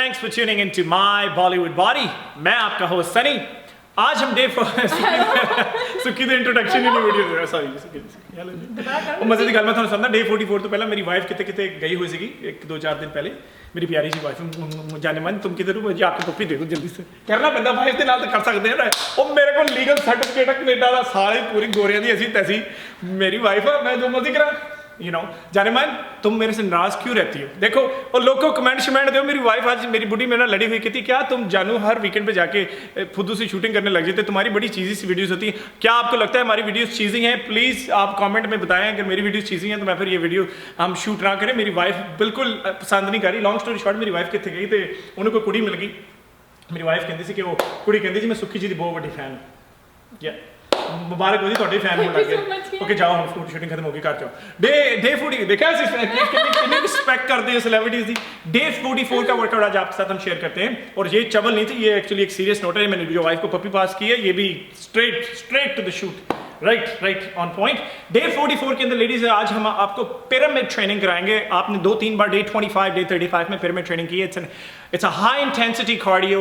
thanks for tuning into my Bollywood body. मैं आपका host Sunny. आज हम डे सुखी दी इंट्रोडक्शन ही नहीं वीडियो सॉरी ਉਹ ਮਜ਼ੇ ਦੀ ਗੱਲ ਮੈਂ ਤੁਹਾਨੂੰ ਸੁਣਦਾ ਡੇ 44 ਤੋਂ ਪਹਿਲਾਂ ਮੇਰੀ ਵਾਈਫ ਕਿਤੇ ਕਿਤੇ ਗਈ ਹੋਈ ਸੀਗੀ 1-2-4 ਦਿਨ ਪਹਿਲੇ ਮੇਰੀ ਪਿਆਰੀ ਸੀ ਵਾਈਫ ਜਾਨੇ मन तुम किधर हो जी आपको पप्पी दे दो जल्दी से करना पैंदा वाइफ ਦੇ ਨਾਲ ਤਾਂ ਕਰ ਸਕਦੇ ਹਾਂ ਉਹ ਮੇਰੇ ਕੋਲ ਲੀਗਲ ਸਰਟੀਫਿਕੇਟ ਹੈ ਕੈਨੇਡਾ ਦਾ ਸਾਰੇ ਪੂਰੀ ਗੋਰਿਆਂ ਦੀ ਅਸੀਂ ਤੈਸੀ ਮੇਰੀ ਵਾਈਫ ਹੈ मैं जो मर्जी करा यू नो जाने मन तुम मेरे से नाराज क्यों रहती हो देखो और लोग को कमेंट शमेंट दो मेरी वाइफ आज मेरी बुढ़ी मेरे लड़ी हुई कहती क्या तुम जानू हर वीकेंड पे जाके फुद्दू सी शूटिंग करने लग जाते तुम्हारी बड़ी चीज़ी सी वीडियोस होती हैं क्या आपको लगता है हमारी वीडियोस चीज़ी हैं प्लीज़ आप कमेंट में बताएं अगर मेरी वीडियोस चीज़ी हैं तो मैं फिर ये वीडियो हम शूट ना करें मेरी वाइफ बिल्कुल पसंद नहीं कर रही लॉन्ग स्टोरी शॉर्ट मेरी वाइफ कितने गई तो उन्हें कोई कुड़ी मिल गई मेरी वाइफ कहती सी कि वो कुड़ी कहती जी मैं सुखी जी की बहुत बड़ी फैन या मुबारक हो जी थोड़े फैन होने लग गए ओके जाओ हम शूटिंग खत्म होगी कर जाओ डे 40 देखा कितनी रिस्पेक्ट करते हैं सेलिब्रिटीज की डे 44 का वर्कआउट आज आपके साथ हम शेयर करते हैं और ये चवल नहीं थी ये एक्चुअली एक सीरियस नोट है मैंने जो वाइफ को पप्पी पास की है ये भी straight to the shoot right on point day 44 के अंदर लेडीज आज हम आपको पिरामिड ट्रेनिंग कराएंगे आपने 2-3 बार डे 25 डे 35 में पिरामिड ट्रेनिंग की है it's a high intensity cardio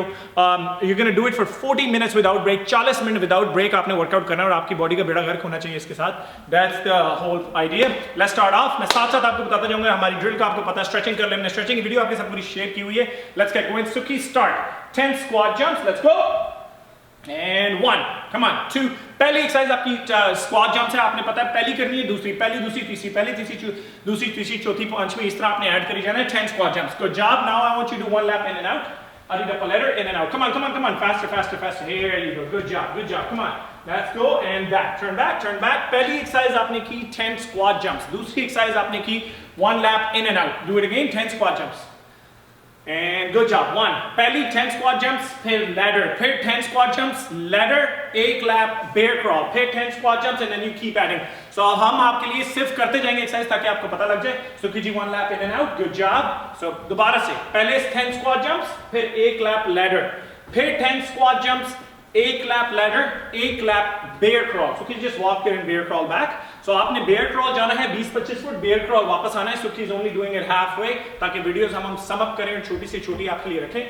you're going to do it for 40 minutes without break 40 minute without break आपने वर्कआउट करना है और आपकी बॉडी का बेड़ा गर्क होना चाहिए इसके साथ that's the whole idea let's start off मैं साथ साथ आपको बताता जाऊंगा हमारी ड्रिल का आपको पता है स्ट्रेचिंग कर लेना स्ट्रेचिंग की वीडियो आपके साथ पूरी शेयर की हुई है let's get going Suki start 10 squat jumps let's go and 1 come on 2 पहली एक्सरसाइज आपकी स्क्वाट जंप है आपने पता है पहली करनी है दूसरी पहली दूसरी तीसरी पहली तीसरी दूसरी तीसरी चौथी पांचवी इस तरह आपने ऐड करी जाना है 10 squat jumps good job now I want you to do 1 lap in and out I'll up a ladder in and out come on faster here you go good job come on let's go and back turn back पहली exercise आपने की 10 squat jumps दूसरी exercise आपने की 1 lap in and out do it again 10 squat jumps And good job. 1 पहली 10 squat jumps फिर ladder फिर 10 squat jumps ladder एक lap bear crawl फिर 10 squat jumps and then you keep adding so हम आपके लिए सिर्फ करते जाएंगे एक्सरसाइज ताकि आपको पता लग जाए so कीजिए 1 lap in and out good job so दोबारा से पहले 10 squat jumps फिर एक lap ladder फिर 10 squat jumps एक lap ladder एक lap bear crawl so कीजिए just walk there and bear crawl back so आपने bear crawl जाना है 20-25 फुट bear crawl वापस आना है so he's only doing it halfway ताकि वीडियोस हम सम अप करें और छोटी से छोटी आपके लिए रखें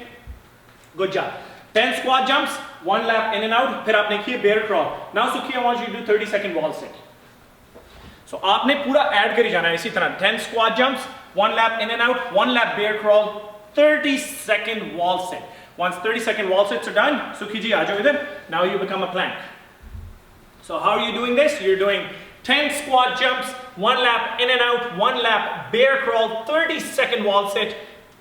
good job 10 squat jumps 1 lap in and out फिर आपने किए bear crawl now Suki I want you to do 30-second wall sit so आपने पूरा ऐड करी जाना है इसी तरह 10 squat jumps 1 lap in and out 1 lap bear crawl 30-second wall sit once 30-second wall sits are done Suki ji aa jao idhar now you become a plank so how are you doing this you're doing 10 squat jumps 1 lap in and out 1 lap bear crawl 30-second wall sit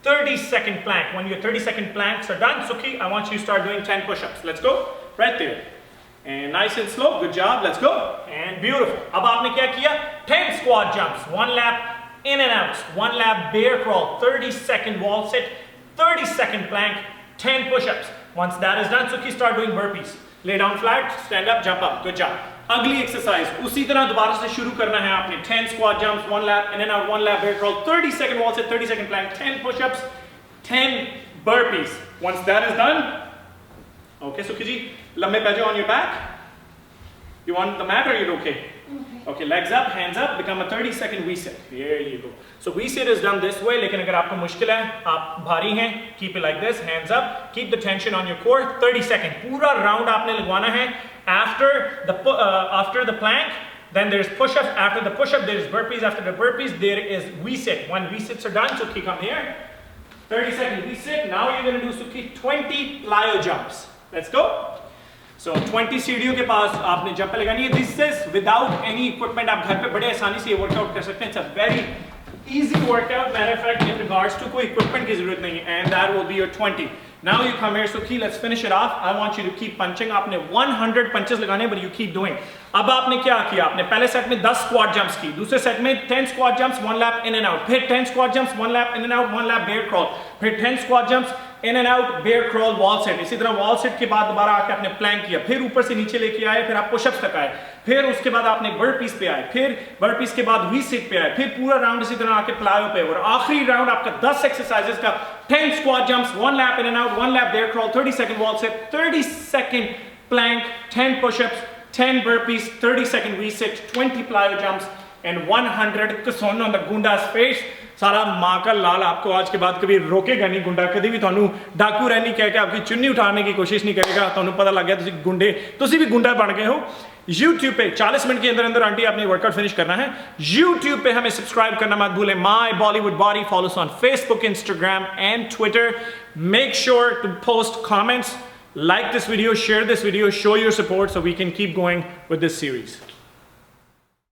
30-second plank when your 30-second planks are done Suki I want you to start doing 10 push-ups let's go right there and nice and slow good job let's go and beautiful अब आपने क्या किया 10 squat jumps 1 lap in and out 1 lap bear crawl 30-second wall sit 30-second plank 10 push-ups once that is done Suki start doing burpees lay down flat stand up jump up good job अगली exercise उसी तरह दोबारा से शुरू करना है आपने 10 squat jumps 1 lap in and out 1 lap bear crawl 30-second wall से 30-second plank 10 pushups 10 burpees once that is done okay Suki ji लंबे पैजो on your back you want the mat or you're okay okay legs up hands up become a 30-second V-sit here you go so V-sit is done this way लेकिन अगर आपको मुश्किल है आप भारी हैं keep it like this hands up keep the tension on your core 30-second पूरा round आपने लगवाना है after the plank then there's push-ups after the push-up there is burpees after the burpees there is V-sit when V-sits are done Suki come here 30-second V-sit now you're going to do Suki 20 plyo jumps let's go so 20 सीढ़ियों के पास आपने jump लगानी है this is without any equipment आप घर पे बड़े आसानी से ये वर्कआउट कर सकते हैं it's a very easy workout matter of fact in regards to कोई equipment की जरूरत नहीं है and that will be your 20 now you come here Suki let's finish it off I want you to keep punching आपने 100 punches लगाने but you keep doing अब आपने क्या किया आपने पहले सेट में 10 स्क्वाट जंप्स की दूसरे सेट में 10 squat jumps 1 lap in and out फिर 10 squat jumps 1 lap in and out 1 lap bear crawl फिर 10 squat jumps in and out bear crawl wall set इसी तरह वॉल सेट के बाद दोबारा आके आपने प्लैंक किया फिर ऊपर से नीचे लेके आए फिर आप पुशअप्स तक आए फिर उसके बाद आपने बर्पीस पे आए फिर बर्पीस के बाद वी सिट पे आए फिर पूरा राउंड इसी तरह आके प्लायो पे और आखिरी राउंड आपका 10 एक्सरसाइजेस का 10 squat jumps 1 lap in and out 1 lap bear crawl 30-second wall sit 30-second plank 10 push-ups 10 burpees 30-second V-sit 20 plyo jumps and 100 kuson on the gunda's face सारा माँ का लाल आपको आज के बाद कभी रोकेगा नहीं, गुंडा कभी भी ਤੁਹਾਨੂੰ डाकू रहनी कह के आपकी चुन्नी उठाने की कोशिश नहीं करेगा। ਤੁਹਾਨੂੰ पता लग गया तुसी गुंडे, तुसी भी गुंडा बन गए हो। YouTube पे 40 मिनट के अंदर अंदर आंटी आपने वर्कआउट फिनिश करना है। YouTube पे हमें सब्सक्राइब करना मत भूलें, my Bollywood body. Follow us on Facebook, Instagram and Twitter. Make sure to post comments, like this video, share this video, show your support so we can keep going with this series.